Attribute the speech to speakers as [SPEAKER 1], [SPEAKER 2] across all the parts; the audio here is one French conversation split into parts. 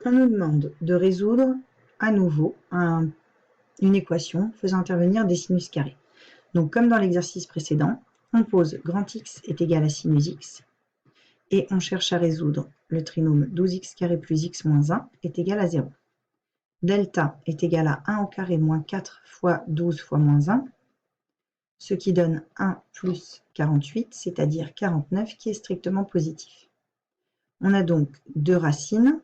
[SPEAKER 1] on nous demande de résoudre à nouveau une équation faisant intervenir des sinus carrés. Donc, comme dans l'exercice précédent, on pose grand X est égal à sinus X et on cherche à résoudre le trinôme 12x carré plus x moins 1 est égal à 0. Delta est égal à 1 au carré moins 4 fois 12 fois moins 1, ce qui donne 1 plus 48, c'est-à-dire 49, qui est strictement positif. On a donc deux racines.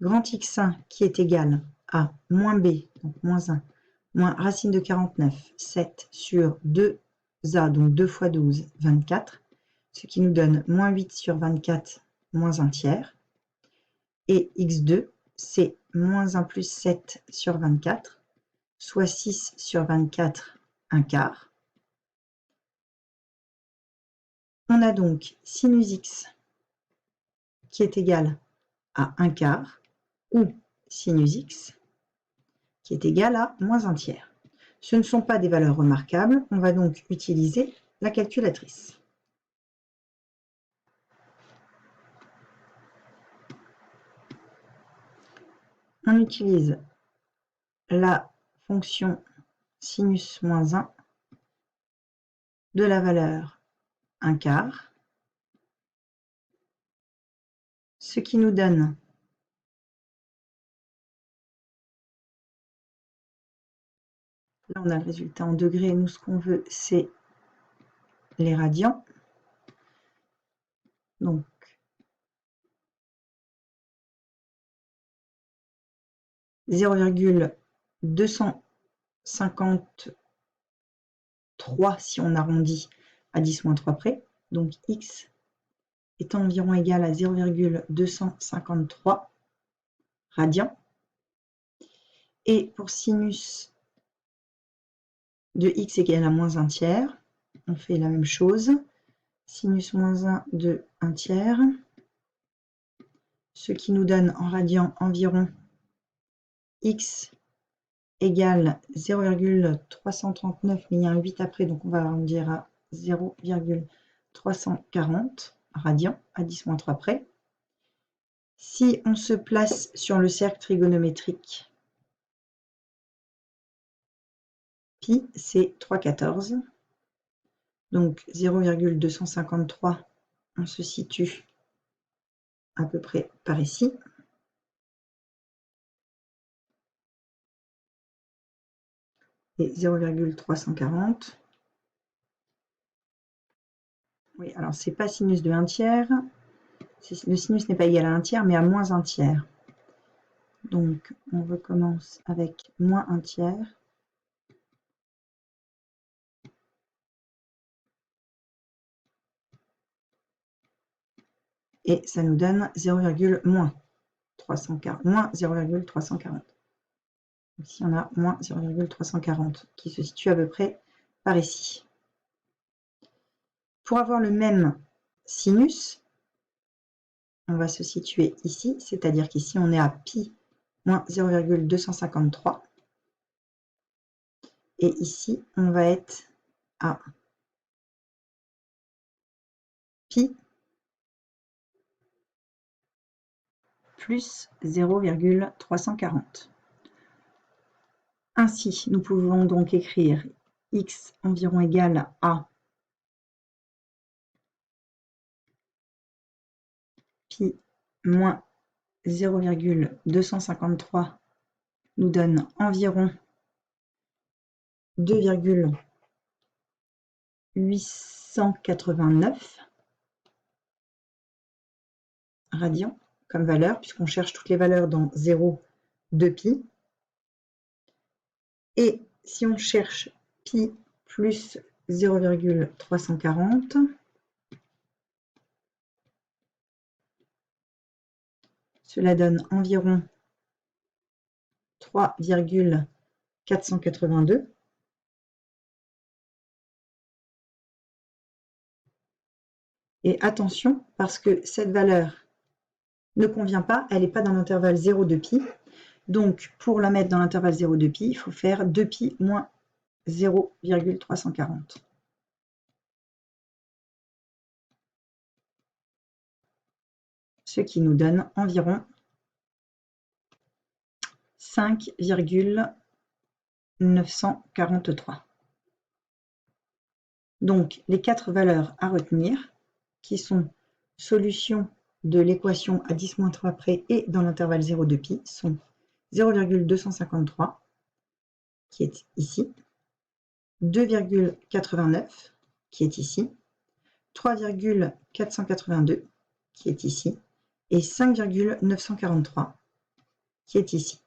[SPEAKER 1] Grand X1 qui est égal à moins B, donc moins 1, moins racine de 49, 7 sur 2A, donc 2 fois 12, 24, ce qui nous donne moins 8 sur 24, moins 1 tiers. Et X2, c'est moins 1 plus 7 sur 24, soit 6 sur 24, 1 quart. On a donc sinus X qui est égal à 1 quart, ou sinus X qui est égal à moins 1 tiers. Ce ne sont pas des valeurs remarquables, on va donc utiliser la calculatrice. On utilise la fonction sinus moins 1 de la valeur 1 quart, ce qui nous donne là on a le résultat en degrés, nous ce qu'on veut c'est les radians. Donc zéro virgule 253 si on arrondit à 10-3 près, donc x est environ égal à 0,253 radians. Et pour sinus de x égale à moins 1 tiers, on fait la même chose. Sinus moins 1 de 1 tiers, ce qui nous donne en radians environ x égale 0,339, mais il y a un 8 après, donc on va arrondir à 0,340 radians à 10-3 près. Si on se place sur le cercle trigonométrique, pi c'est 3,14. Donc 0,253, on se situe à peu près par ici. Et 0,340. Oui, alors c'est pas sinus de 1 tiers. Le sinus n'est pas égal à 1 tiers, mais à moins 1 tiers. Donc on recommence avec moins 1 tiers. Et ça nous donne 0,340. Ici, on a moins 0,340 qui se situe à peu près par ici. Pour avoir le même sinus, on va se situer ici, c'est-à-dire qu'ici, on est à pi moins 0,253. Et ici, on va être à pi plus 0,340. Ainsi, nous pouvons donc écrire x environ égal à pi moins 0,253 nous donne environ 2,889 radians comme valeur, puisqu'on cherche toutes les valeurs dans 0, 2 pi. Et si on cherche pi plus 0,340, cela donne environ 3,482. Et attention, parce que cette valeur ne convient pas, elle n'est pas dans l'intervalle 0,2 pi. Donc, pour la mettre dans l'intervalle 0,2π, il faut faire 2π moins 0,340. Ce qui nous donne environ 5,943. Donc, les 4 valeurs à retenir, qui sont solution de l'équation à 10-3 près et dans l'intervalle 0,2π, sont 0,253, qui est ici, 2,89, qui est ici, 3,482, qui est ici, et 5,943, qui est ici.